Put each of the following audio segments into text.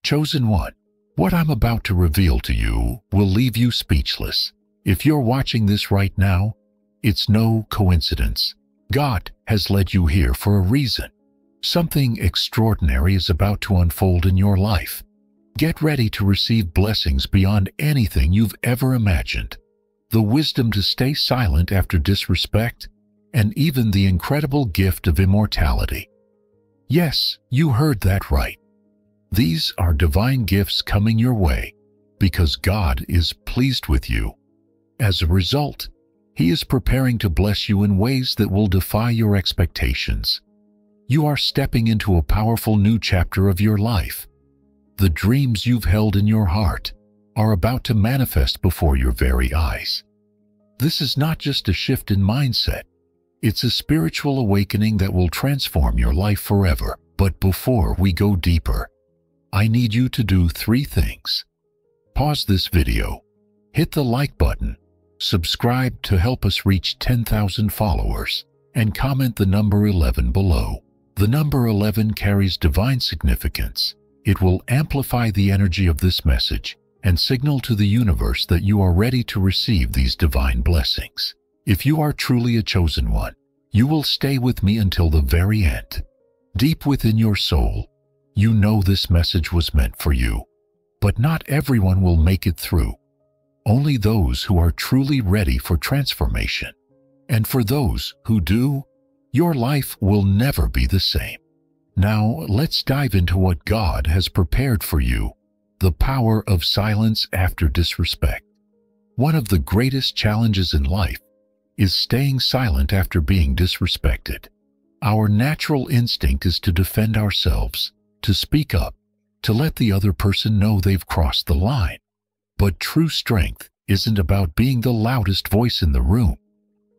Chosen one, what I'm about to reveal to you will leave you speechless. If you're watching this right now, it's no coincidence. God has led you here for a reason. Something extraordinary is about to unfold in your life. Get ready to receive blessings beyond anything you've ever imagined. The wisdom to stay silent after disrespect, and even the incredible gift of immortality. Yes, you heard that right. These are divine gifts coming your way because God is pleased with you. As a result, He is preparing to bless you in ways that will defy your expectations. You are stepping into a powerful new chapter of your life. The dreams you've held in your heart are about to manifest before your very eyes. This is not just a shift in mindset. It's a spiritual awakening that will transform your life forever. But before we go deeper, I need you to do 3 things. Pause this video, hit the like button, subscribe to help us reach 10,000 followers, and comment the number 11 below. The number 11 carries divine significance. It will amplify the energy of this message and signal to the universe that you are ready to receive these divine blessings. If you are truly a chosen one, you will stay with me until the very end. Deep within your soul, you know this message was meant for you. But not everyone will make it through. Only those who are truly ready for transformation. And for those who do, your life will never be the same. Now, let's dive into what God has prepared for you. The power of silence after disrespect. One of the greatest challenges in life is staying silent after being disrespected. Our natural instinct is to defend ourselves, to speak up, to let the other person know they've crossed the line. But true strength isn't about being the loudest voice in the room.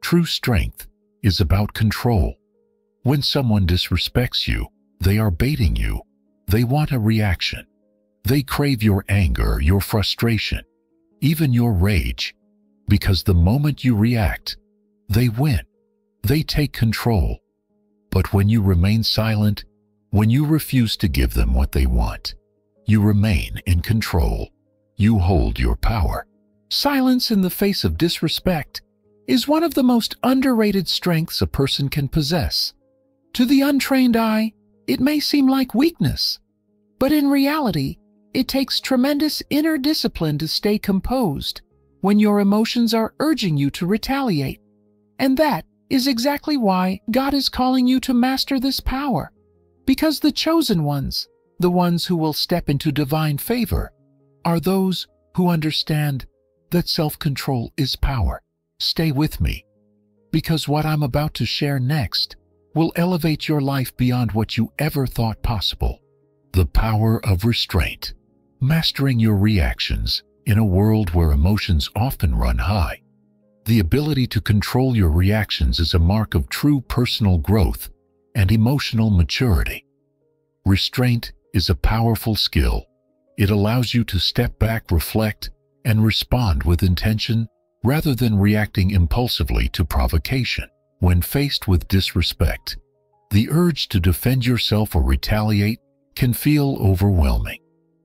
True strength is about control. When someone disrespects you, they are baiting you. They want a reaction. They crave your anger, your frustration, even your rage, because the moment you react, they win. They take control. But when you remain silent, when you refuse to give them what they want, you remain in control. You hold your power. Silence in the face of disrespect is one of the most underrated strengths a person can possess. To the untrained eye, it may seem like weakness, but in reality, it takes tremendous inner discipline to stay composed when your emotions are urging you to retaliate. And that is exactly why God is calling you to master this power. Because the chosen ones, the ones who will step into divine favor, are those who understand that self-control is power. Stay with me, because what I'm about to share next will elevate your life beyond what you ever thought possible. The power of restraint. Mastering your reactions in a world where emotions often run high. The ability to control your reactions is a mark of true personal growth and emotional maturity. Restraint is a powerful skill. It allows you to step back, reflect, and respond with intention rather than reacting impulsively to provocation. When faced with disrespect, the urge to defend yourself or retaliate can feel overwhelming.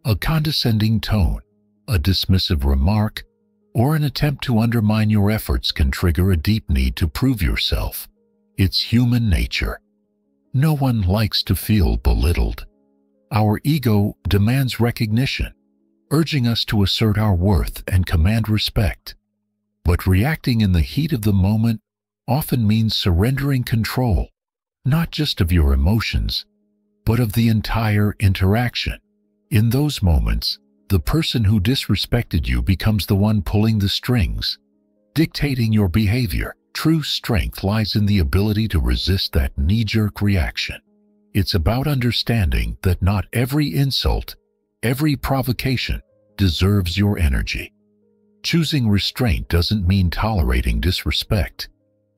A condescending tone, a dismissive remark, or an attempt to undermine your efforts can trigger a deep need to prove yourself. It's human nature. No one likes to feel belittled. Our ego demands recognition, urging us to assert our worth and command respect. But reacting in the heat of the moment often means surrendering control, not just of your emotions, but of the entire interaction. In those moments, the person who disrespected you becomes the one pulling the strings, dictating your behavior. True strength lies in the ability to resist that knee-jerk reaction. It's about understanding that not every insult, every provocation deserves your energy. Choosing restraint doesn't mean tolerating disrespect.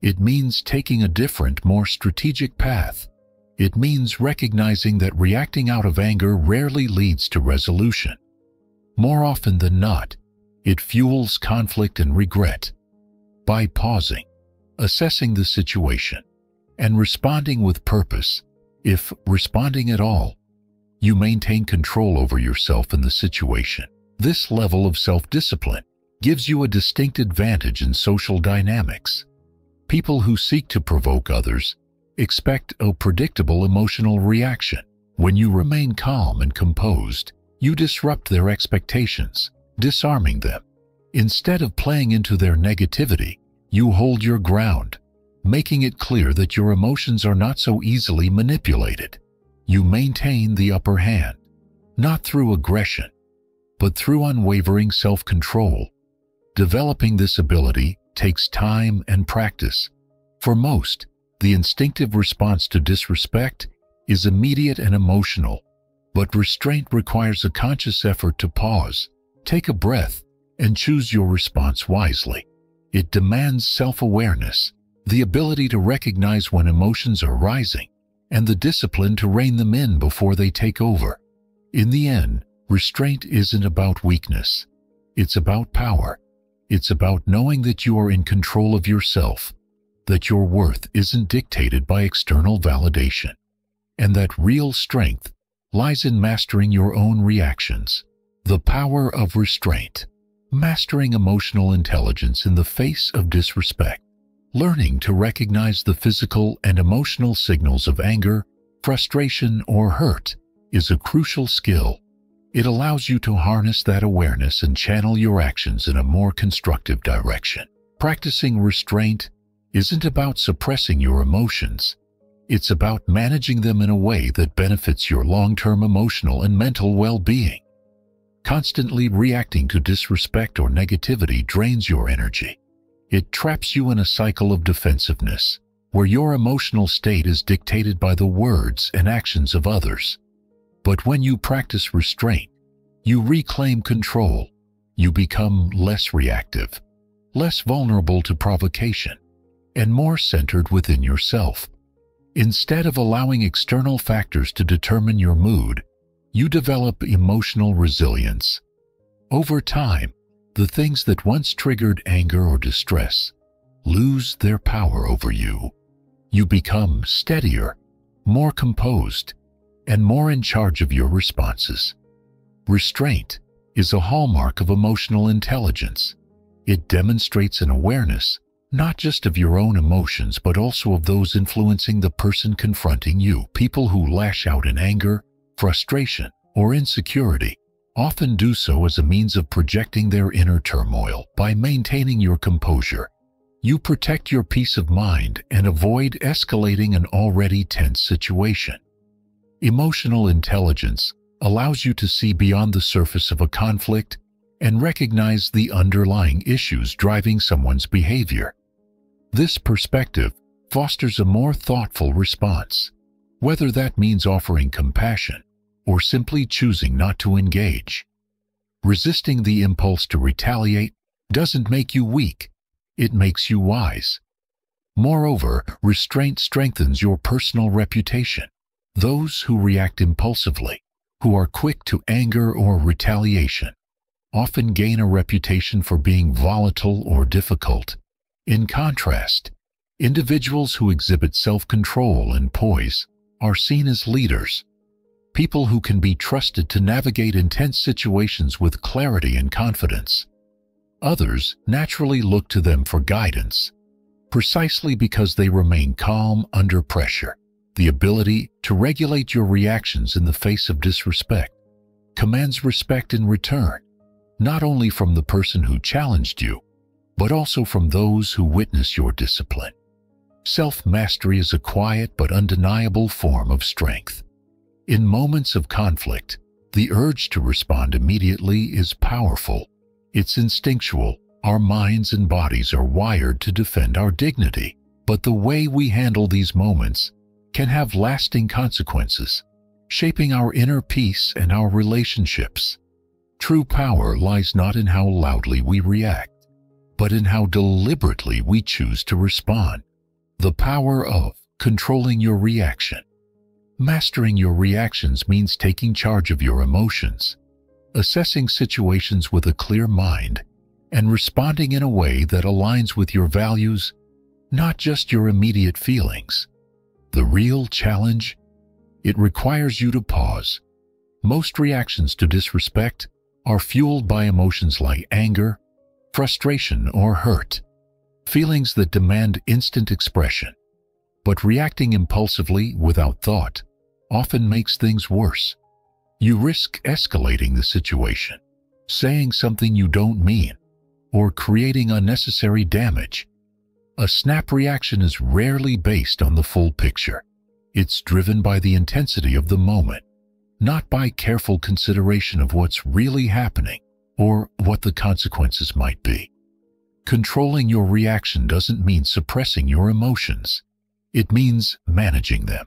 It means taking a different, more strategic path. It means recognizing that reacting out of anger rarely leads to resolution. More often than not, it fuels conflict and regret. By pausing, assessing the situation, and responding with purpose, if responding at all, You maintain control over yourself and the situation. This level of self-discipline gives you a distinct advantage in social dynamics. People who seek to provoke others expect a predictable emotional reaction. When you remain calm and composed, you disrupt their expectations, disarming them. Instead of playing into their negativity, you hold your ground, making it clear that your emotions are not so easily manipulated. You maintain the upper hand, not through aggression, but through unwavering self-control. Developing this ability takes time and practice. For most, the instinctive response to disrespect is immediate and emotional, but restraint requires a conscious effort to pause, take a breath, and choose your response wisely. It demands self-awareness, the ability to recognize when emotions are rising, and the discipline to rein them in before they take over. In the end, restraint isn't about weakness. It's about power. It's about knowing that you are in control of yourself, that your worth isn't dictated by external validation, and that real strength lies in mastering your own reactions. The power of restraint. Mastering emotional intelligence in the face of disrespect. Learning to recognize the physical and emotional signals of anger, frustration, or hurt is a crucial skill. It allows you to harness that awareness and channel your actions in a more constructive direction. Practicing restraint isn't about suppressing your emotions. It's about managing them in a way that benefits your long-term emotional and mental well-being. Constantly reacting to disrespect or negativity drains your energy. It traps you in a cycle of defensiveness, where your emotional state is dictated by the words and actions of others. But when you practice restraint, you reclaim control. You become less reactive, less vulnerable to provocation, and more centered within yourself. Instead of allowing external factors to determine your mood, you develop emotional resilience. Over time, the things that once triggered anger or distress lose their power over you. You become steadier, more composed, and more in charge of your responses. Restraint is a hallmark of emotional intelligence. It demonstrates an awareness, not just of your own emotions, but also of those influencing the person confronting you. People who lash out in anger, frustration, or insecurity often do so as a means of projecting their inner turmoil. By maintaining your composure, you protect your peace of mind and avoid escalating an already tense situation. Emotional intelligence allows you to see beyond the surface of a conflict and recognize the underlying issues driving someone's behavior. This perspective fosters a more thoughtful response, whether that means offering compassion or simply choosing not to engage. Resisting the impulse to retaliate doesn't make you weak, it makes you wise. Moreover, restraint strengthens your personal reputation. Those who react impulsively, who are quick to anger or retaliation, often gain a reputation for being volatile or difficult. In contrast, individuals who exhibit self-control and poise are seen as leaders, people who can be trusted to navigate intense situations with clarity and confidence. Others naturally look to them for guidance, precisely because they remain calm under pressure. The ability to regulate your reactions in the face of disrespect commands respect in return, not only from the person who challenged you, but also from those who witness your discipline. Self-mastery is a quiet but undeniable form of strength. In moments of conflict, the urge to respond immediately is powerful. It's instinctual. Our minds and bodies are wired to defend our dignity, but the way we handle these moments can have lasting consequences, shaping our inner peace and our relationships. True power lies not in how loudly we react, but in how deliberately we choose to respond. The power of controlling your reaction. Mastering your reactions means taking charge of your emotions, assessing situations with a clear mind, and responding in a way that aligns with your values, not just your immediate feelings. The real challenge? It requires you to pause, Most reactions to disrespect are fueled by emotions like anger, frustration, or hurt, feelings that demand instant expression. But reacting impulsively without thought often makes things worse. You risk escalating the situation, saying something you don't mean, or creating unnecessary damage. A snap reaction is rarely based on the full picture. It's driven by the intensity of the moment, not by careful consideration of what's really happening or what the consequences might be. Controlling your reaction doesn't mean suppressing your emotions. It means managing them.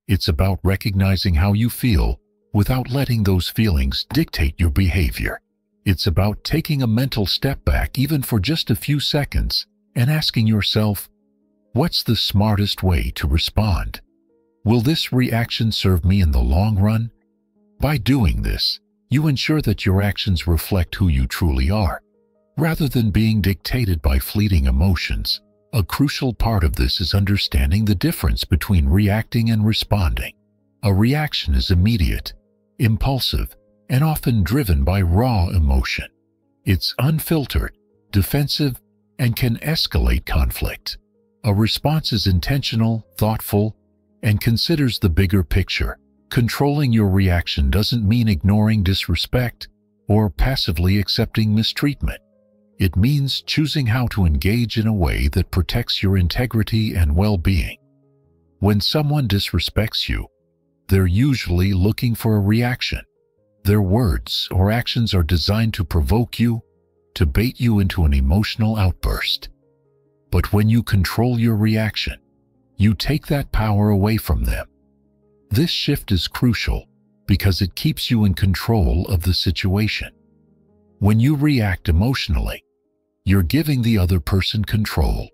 It's about recognizing how you feel without letting those feelings dictate your behavior. It's about taking a mental step back, even for just a few seconds, and asking yourself, what's the smartest way to respond? Will this reaction serve me in the long run? By doing this, you ensure that your actions reflect who you truly are, rather than being dictated by fleeting emotions. A crucial part of this is understanding the difference between reacting and responding. A reaction is immediate, impulsive, and often driven by raw emotion. It's unfiltered, defensive, and can escalate conflict. A response is intentional, thoughtful, and considers the bigger picture. Controlling your reaction doesn't mean ignoring disrespect or passively accepting mistreatment. It means choosing how to engage in a way that protects your integrity and well-being. When someone disrespects you, they're usually looking for a reaction. Their words or actions are designed to provoke you, to bait you into an emotional outburst. But when you control your reaction, you take that power away from them. This shift is crucial because it keeps you in control of the situation. When you react emotionally, you're giving the other person control.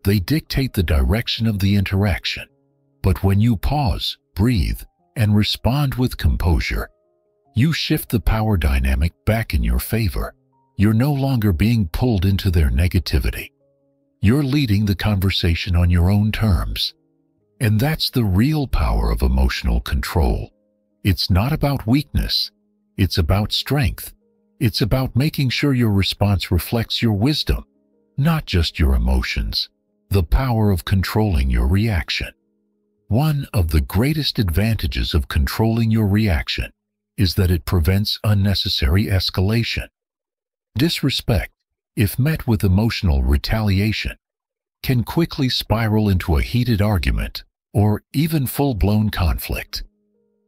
They dictate the direction of the interaction. But when you pause, breathe, and respond with composure, you shift the power dynamic back in your favor. You're no longer being pulled into their negativity. You're leading the conversation on your own terms. And that's the real power of emotional control. It's not about weakness. It's about strength. It's about making sure your response reflects your wisdom, not just your emotions. The power of controlling your reaction. One of the greatest advantages of controlling your reaction is that it prevents unnecessary escalation. Disrespect, if met with emotional retaliation, can quickly spiral into a heated argument or even full-blown conflict.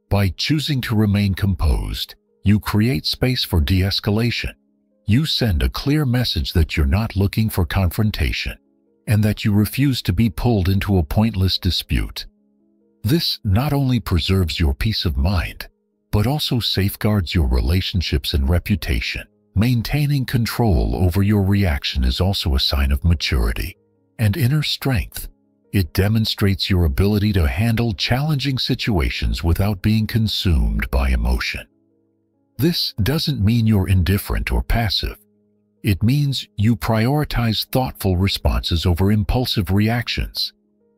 By choosing to remain composed, you create space for de-escalation. You send a clear message that you're not looking for confrontation and that you refuse to be pulled into a pointless dispute. This not only preserves your peace of mind, but also safeguards your relationships and reputation. Maintaining control over your reaction is also a sign of maturity and inner strength. It demonstrates your ability to handle challenging situations without being consumed by emotion. This doesn't mean you're indifferent or passive. It means you prioritize thoughtful responses over impulsive reactions,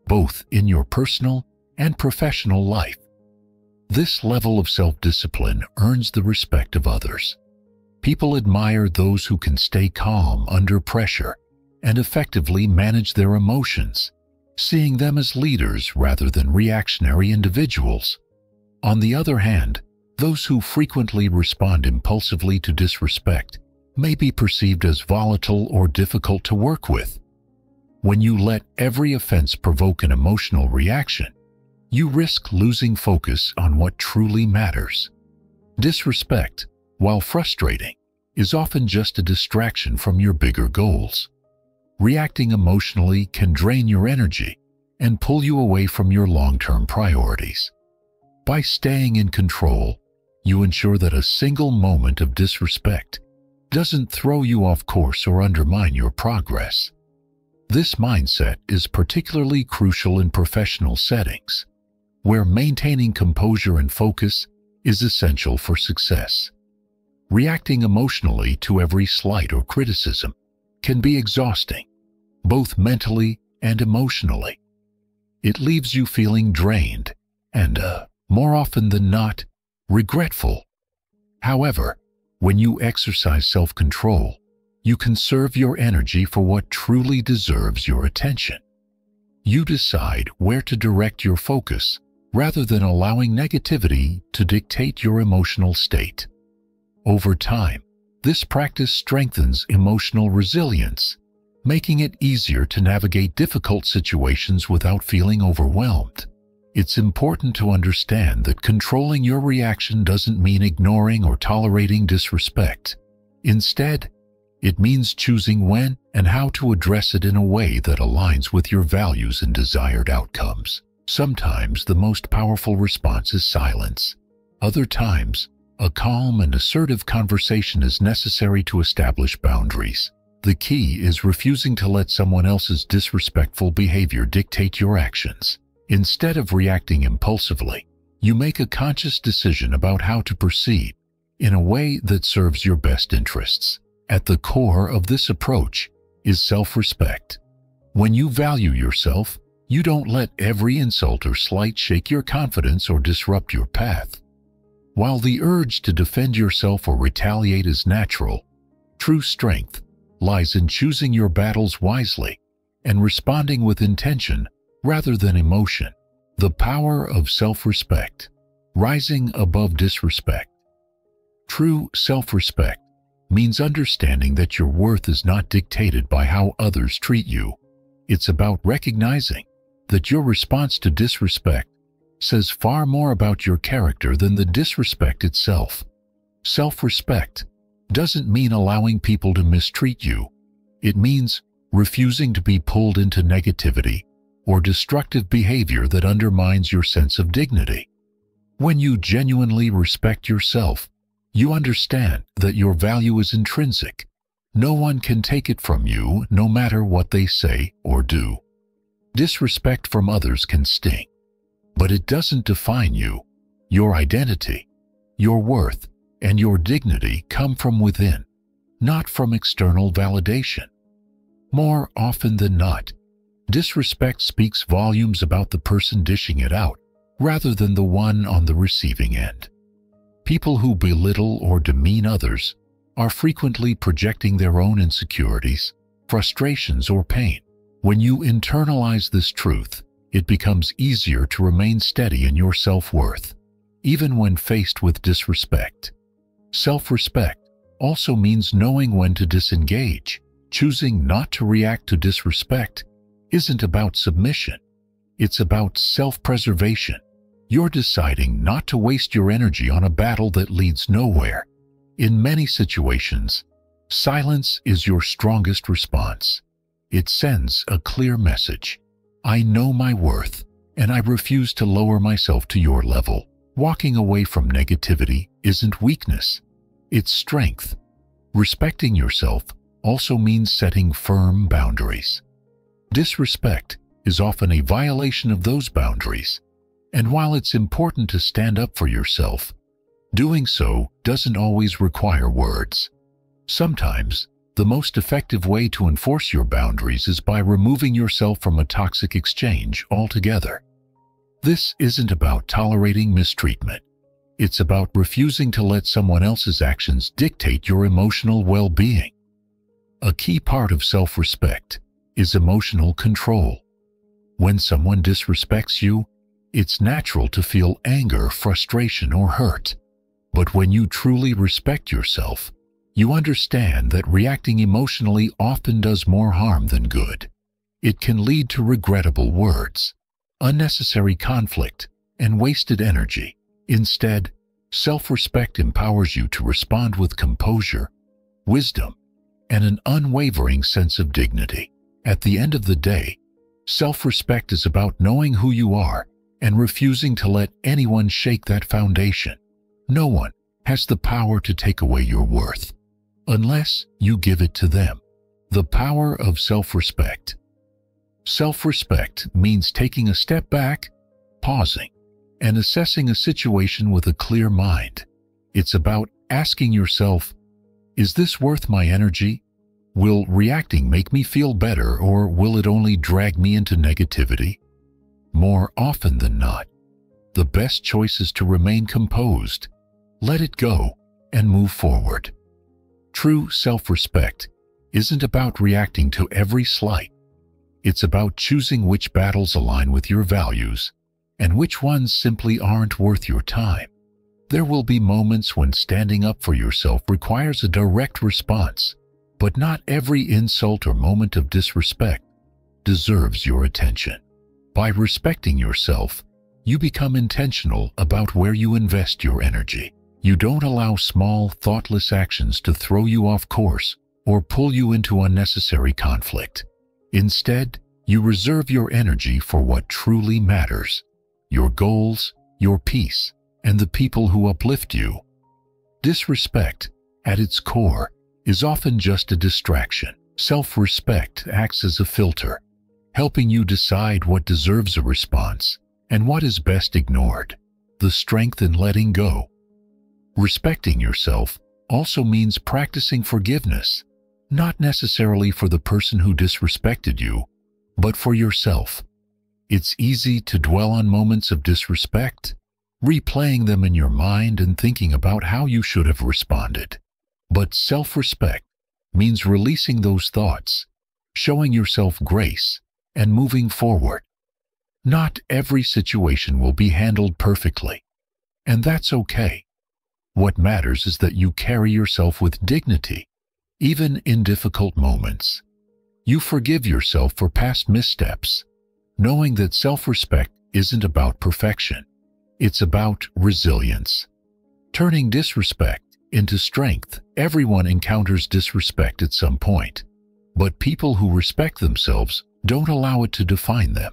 both in your personal and professional life. This level of self-discipline earns the respect of others. People admire those who can stay calm under pressure and effectively manage their emotions, seeing them as leaders rather than reactionary individuals. On the other hand, those who frequently respond impulsively to disrespect may be perceived as volatile or difficult to work with. When you let every offense provoke an emotional reaction, you risk losing focus on what truly matters. Disrespect, while frustrating, is often just a distraction from your bigger goals. Reacting emotionally can drain your energy and pull you away from your long-term priorities. By staying in control, you ensure that a single moment of disrespect doesn't throw you off course or undermine your progress. This mindset is particularly crucial in professional settings, where maintaining composure and focus is essential for success. Reacting emotionally to every slight or criticism can be exhausting, both mentally and emotionally. It leaves you feeling drained and, more often than not, regretful However, when you exercise self-control, you conserve your energy for what truly deserves your attention. You decide where to direct your focus rather than allowing negativity to dictate your emotional state. Over time, this practice strengthens emotional resilience, making it easier to navigate difficult situations without feeling overwhelmed. It's important to understand that controlling your reaction doesn't mean ignoring or tolerating disrespect. Instead, it means choosing when and how to address it in a way that aligns with your values and desired outcomes. Sometimes the most powerful response is silence. Other times, a calm and assertive conversation is necessary to establish boundaries. The key is refusing to let someone else's disrespectful behavior dictate your actions. Instead of reacting impulsively, you make a conscious decision about how to proceed in a way that serves your best interests. At the core of this approach is self-respect. When you value yourself, you don't let every insult or slight shake your confidence or disrupt your path. While the urge to defend yourself or retaliate is natural, true strength lies in choosing your battles wisely and responding with intention rather than emotion. The power of self-respect, rising above disrespect. True self-respect means understanding that your worth is not dictated by how others treat you. It's about recognizing that your response to disrespect says far more about your character than the disrespect itself. Self-respect doesn't mean allowing people to mistreat you. It means refusing to be pulled into negativity or destructive behavior that undermines your sense of dignity. When you genuinely respect yourself, you understand that your value is intrinsic. No one can take it from you, no matter what they say or do. Disrespect from others can sting, but it doesn't define you. Your identity, your worth, and your dignity come from within, not from external validation. More often than not, disrespect speaks volumes about the person dishing it out, rather than the one on the receiving end. People who belittle or demean others are frequently projecting their own insecurities, frustrations, or pain. When you internalize this truth, it becomes easier to remain steady in your self-worth, even when faced with disrespect. Self-respect also means knowing when to disengage. Choosing not to react to disrespect isn't about submission. It's about self-preservation. You're deciding not to waste your energy on a battle that leads nowhere. In many situations, silence is your strongest response. It sends a clear message. I know my worth, and I refuse to lower myself to your level. Walking away from negativity isn't weakness. It's strength. Respecting yourself also means setting firm boundaries. Disrespect is often a violation of those boundaries. And while it's important to stand up for yourself, doing so doesn't always require words. Sometimes, the most effective way to enforce your boundaries is by removing yourself from a toxic exchange altogether. This isn't about tolerating mistreatment. It's about refusing to let someone else's actions dictate your emotional well-being. A key part of self-respect is emotional control. When someone disrespects you, it's natural to feel anger, frustration, or hurt. But when you truly respect yourself, you understand that reacting emotionally often does more harm than good. It can lead to regrettable words, unnecessary conflict, and wasted energy. Instead, self-respect empowers you to respond with composure, wisdom, and an unwavering sense of dignity. At the end of the day, self-respect is about knowing who you are and refusing to let anyone shake that foundation. No one has the power to take away your worth, unless you give it to them. The power of self-respect. Self-respect means taking a step back, pausing, and assessing a situation with a clear mind. It's about asking yourself, is this worth my energy? Will reacting make me feel better, or will it only drag me into negativity? More often than not, the best choice is to remain composed, let it go, and move forward. True self-respect isn't about reacting to every slight. It's about choosing which battles align with your values and which ones simply aren't worth your time. There will be moments when standing up for yourself requires a direct response, but not every insult or moment of disrespect deserves your attention. By respecting yourself, you become intentional about where you invest your energy. You don't allow small, thoughtless actions to throw you off course or pull you into unnecessary conflict. Instead, you reserve your energy for what truly matters: your goals, your peace, and the people who uplift you. Disrespect, at its core, is often just a distraction. Self-respect acts as a filter, helping you decide what deserves a response and what is best ignored. The strength in letting go. Respecting yourself also means practicing forgiveness, not necessarily for the person who disrespected you, but for yourself. It's easy to dwell on moments of disrespect, replaying them in your mind and thinking about how you should have responded. But self-respect means releasing those thoughts, showing yourself grace, and moving forward. Not every situation will be handled perfectly, and that's okay. What matters is that you carry yourself with dignity, even in difficult moments. You forgive yourself for past missteps, knowing that self-respect isn't about perfection. It's about resilience. Turning disrespect into strength. Everyone encounters disrespect at some point, but people who respect themselves don't allow it to define them.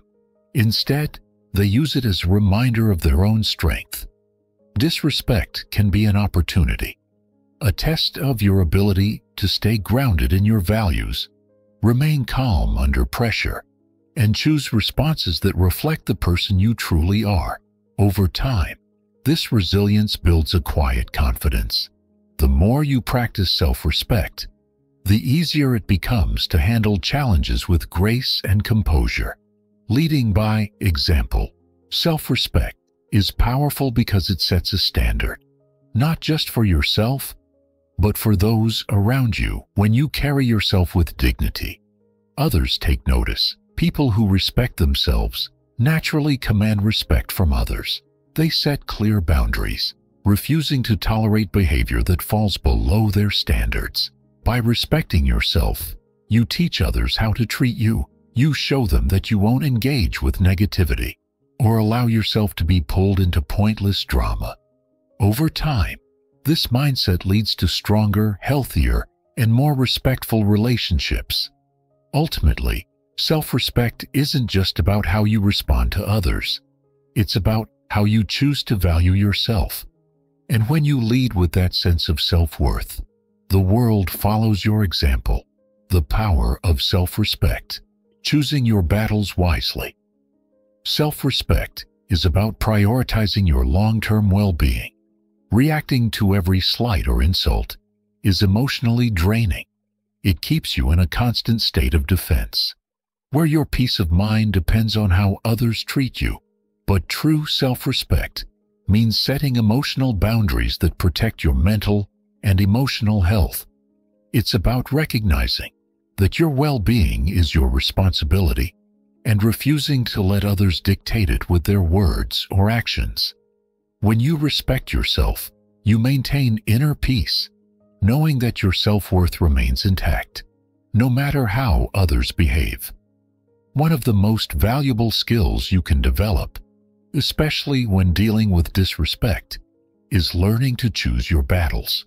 Instead, they use it as a reminder of their own strength. Disrespect can be an opportunity, a test of your ability to stay grounded in your values, remain calm under pressure, and choose responses that reflect the person you truly are. Over time, this resilience builds a quiet confidence. The more you practice self-respect, the easier it becomes to handle challenges with grace and composure. Leading by example. Self-respect is powerful because it sets a standard, not just for yourself, but for those around you. When you carry yourself with dignity, others take notice. People who respect themselves naturally command respect from others. They set clear boundaries, refusing to tolerate behavior that falls below their standards. By respecting yourself, you teach others how to treat you. You show them that you won't engage with negativity or allow yourself to be pulled into pointless drama. Over time, this mindset leads to stronger, healthier, and more respectful relationships. Ultimately, self-respect isn't just about how you respond to others. It's about how you choose to value yourself. And when you lead with that sense of self-worth, the world follows your example. The power of self-respect. Choosing your battles wisely. Self-respect is about prioritizing your long-term well-being. Reacting to every slight or insult is emotionally draining. It keeps you in a constant state of defense, where your peace of mind depends on how others treat you. But true self-respect means setting emotional boundaries that protect your mental and emotional health. It's about recognizing that your well-being is your responsibility and refusing to let others dictate it with their words or actions. When you respect yourself, you maintain inner peace, knowing that your self-worth remains intact, no matter how others behave. One of the most valuable skills you can develop, especially when dealing with disrespect, is learning to choose your battles.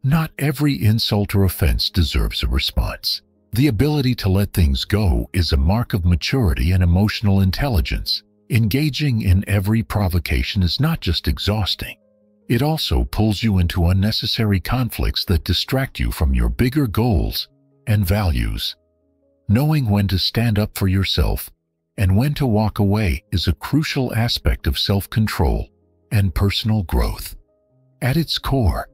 Not every insult or offense deserves a response. The ability to let things go is a mark of maturity and emotional intelligence. Engaging in every provocation is not just exhausting. It also pulls you into unnecessary conflicts that distract you from your bigger goals and values. Knowing when to stand up for yourself and when to walk away is a crucial aspect of self-control and personal growth. At its core,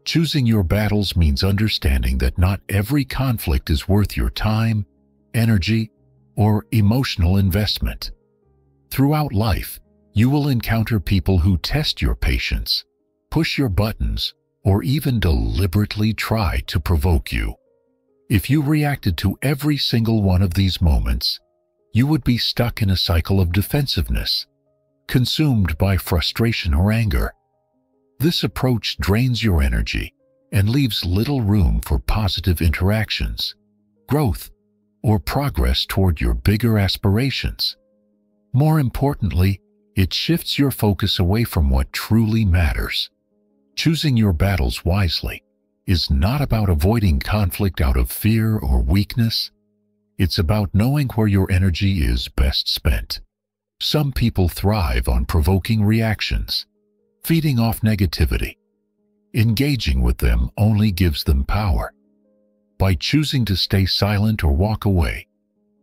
choosing your battles means understanding that not every conflict is worth your time, energy, or emotional investment. Throughout life, you will encounter people who test your patience, push your buttons, or even deliberately try to provoke you. If you reacted to every single one of these moments, you would be stuck in a cycle of defensiveness, consumed by frustration or anger. This approach drains your energy and leaves little room for positive interactions, growth, or progress toward your bigger aspirations. More importantly, it shifts your focus away from what truly matters. Choosing your battles wisely is not about avoiding conflict out of fear or weakness. It's about knowing where your energy is best spent. Some people thrive on provoking reactions, feeding off negativity. Engaging with them only gives them power. By choosing to stay silent or walk away,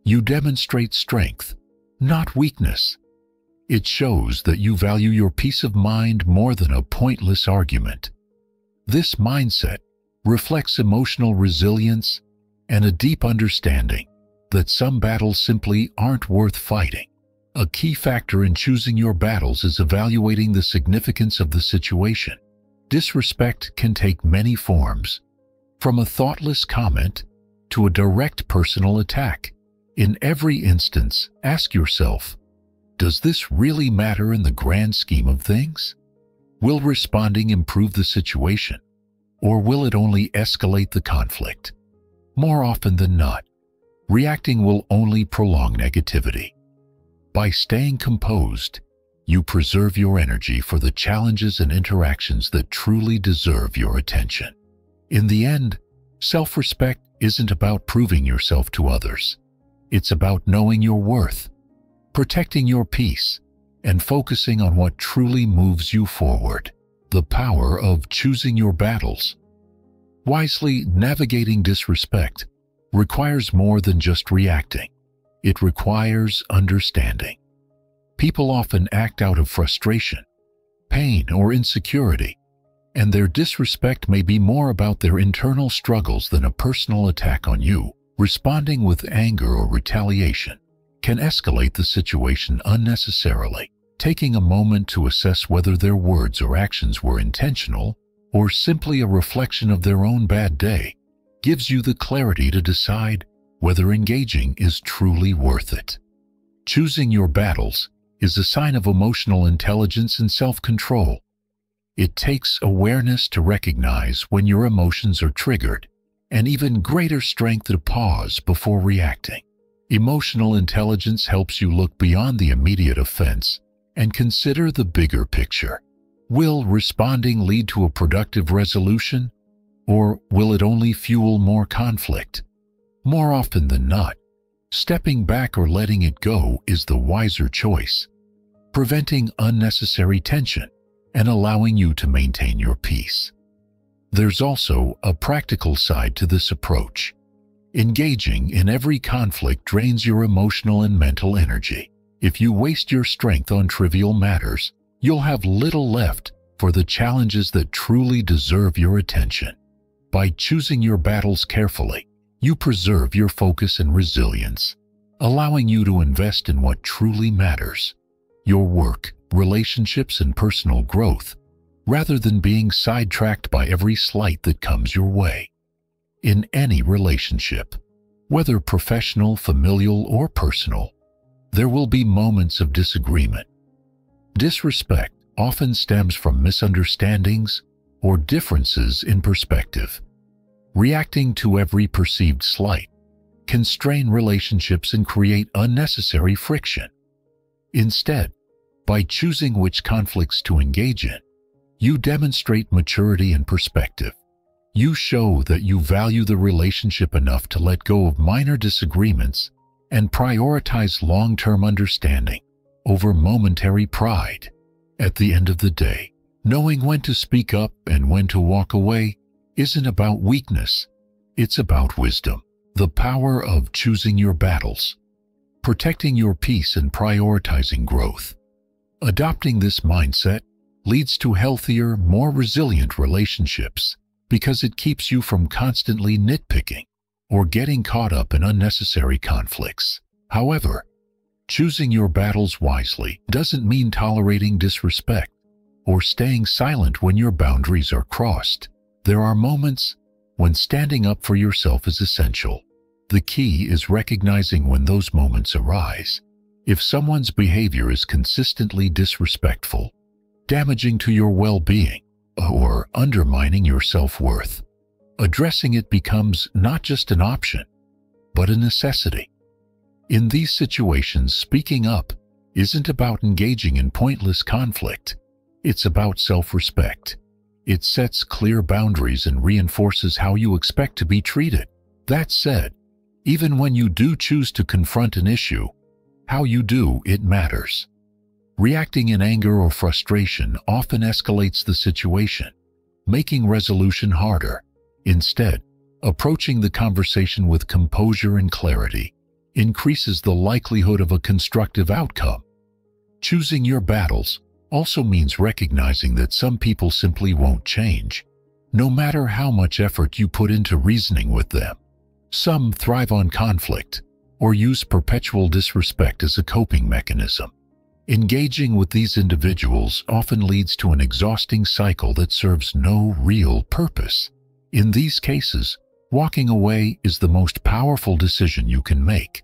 you demonstrate strength, not weakness. It shows that you value your peace of mind more than a pointless argument. This mindset reflects emotional resilience and a deep understanding that some battles simply aren't worth fighting. A key factor in choosing your battles is evaluating the significance of the situation. Disrespect can take many forms, from a thoughtless comment to a direct personal attack. In every instance, ask yourself, does this really matter in the grand scheme of things? Will responding improve the situation, or will it only escalate the conflict? More often than not, reacting will only prolong negativity. By staying composed, you preserve your energy for the challenges and interactions that truly deserve your attention. In the end, self-respect isn't about proving yourself to others. It's about knowing your worth, protecting your peace, and focusing on what truly moves you forward. The power of choosing your battles. Wisely navigating disrespect requires more than just reacting. It requires understanding. People often act out of frustration, pain, or insecurity, and their disrespect may be more about their internal struggles than a personal attack on you. Responding with anger or retaliation can escalate the situation unnecessarily. Taking a moment to assess whether their words or actions were intentional or simply a reflection of their own bad day gives you the clarity to decide whether engaging is truly worth it. Choosing your battles is a sign of emotional intelligence and self-control. It takes awareness to recognize when your emotions are triggered, and even greater strength to pause before reacting. Emotional intelligence helps you look beyond the immediate offense and consider the bigger picture. Will responding lead to a productive resolution, or will it only fuel more conflict? More often than not, stepping back or letting it go is the wiser choice, preventing unnecessary tension and allowing you to maintain your peace. There's also a practical side to this approach. Engaging in every conflict drains your emotional and mental energy. If you waste your strength on trivial matters, you'll have little left for the challenges that truly deserve your attention. By choosing your battles carefully, you preserve your focus and resilience, allowing you to invest in what truly matters, your work, relationships, and personal growth, rather than being sidetracked by every slight that comes your way. In any relationship, whether professional, familial, or personal, there will be moments of disagreement. Disrespect often stems from misunderstandings or differences in perspective. Reacting to every perceived slight can strain relationships and create unnecessary friction. Instead, by choosing which conflicts to engage in, you demonstrate maturity and perspective. You show that you value the relationship enough to let go of minor disagreements and prioritize long-term understanding over momentary pride. At the end of the day, knowing when to speak up and when to walk away isn't about weakness, it's about wisdom. The power of choosing your battles, protecting your peace, and prioritizing growth. Adopting this mindset leads to healthier, more resilient relationships because it keeps you from constantly nitpicking or getting caught up in unnecessary conflicts. However, choosing your battles wisely doesn't mean tolerating disrespect or staying silent when your boundaries are crossed. There are moments when standing up for yourself is essential. The key is recognizing when those moments arise. If someone's behavior is consistently disrespectful, damaging to your well-being, or undermining your self-worth, addressing it becomes not just an option, but a necessity. In these situations, speaking up isn't about engaging in pointless conflict. It's about self-respect. It sets clear boundaries and reinforces how you expect to be treated. That said, even when you do choose to confront an issue, how you do it matters. Reacting in anger or frustration often escalates the situation, making resolution harder. Instead, approaching the conversation with composure and clarity increases the likelihood of a constructive outcome. Choosing your battles also means recognizing that some people simply won't change, no matter how much effort you put into reasoning with them. Some thrive on conflict or use perpetual disrespect as a coping mechanism. Engaging with these individuals often leads to an exhausting cycle that serves no real purpose. In these cases, walking away is the most powerful decision you can make.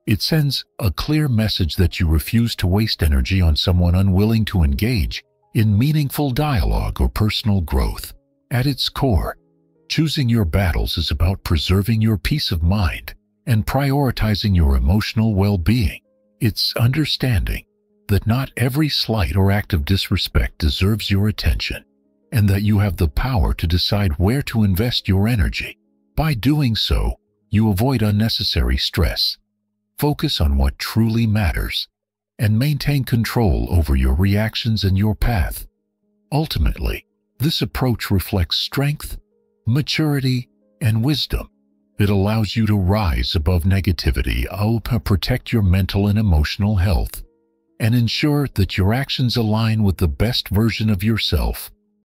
It sends a clear message that you refuse to waste energy on someone unwilling to engage in meaningful dialogue or personal growth. At its core, choosing your battles is about preserving your peace of mind and prioritizing your emotional well-being. It's understanding that not every slight or act of disrespect deserves your attention, and that you have the power to decide where to invest your energy. By doing so, you avoid unnecessary stress, focus on what truly matters, and maintain control over your reactions and your path. Ultimately, this approach reflects strength, maturity, and wisdom. It allows you to rise above negativity, protect your mental and emotional health, and ensure that your actions align with the best version of yourself.